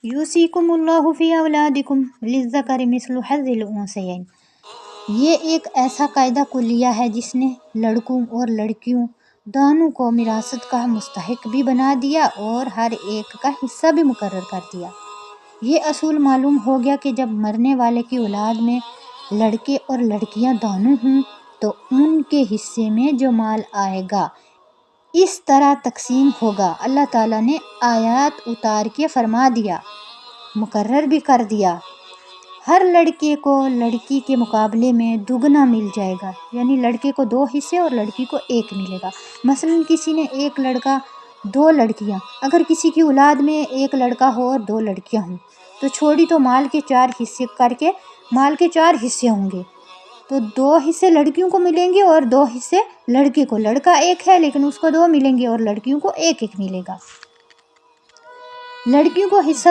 یوصیکم اللہ فی اولادکم للذکر مثل حظ الانثیین۔ یہ ایک ایسا قاعدہ کلیہ ہے جس نے لڑکوں اور لڑکیوں دونوں کو وراثت کا مستحق بھی بنا دیا اور ہر ایک کا حصہ بھی مقرر کر دیا۔ یہ اصول معلوم ہو گیا کہ جب مرنے والے کی اولاد میں لڑکے اور لڑکیاں دونوں ہوں تو ان کے حصے میں جو مال آئے گا اس طرح تقسیم ہوگا۔ اللہ تعالیٰ نے آیات اتار کے فرما دیا، مقرر بھی کر دیا، ہر لڑکے کو لڑکی کے مقابلے میں دگنا مل جائے گا، یعنی لڑکے کو 2 حصے اور لڑکی کو 1 ملے گا۔ مثلاً کسی نے 1 لڑکا 2 لڑکیاں، اگر کسی کی اولاد میں 1 لڑکا ہو اور 2 لڑکیاں ہوں تو چھوڑی تو مال کے 4 حصے کر کے مال کے 4 حصے ہوں گے، تو 2 حصے لڑکیوں کو ملیں گے اور 2 حصے لڑکے کو۔ لڑکا 1 ہے لیکن اس کو 2 ملیں گے اور لڑکیوں کو 1 ملے گا۔ لڑکیوں کو حصہ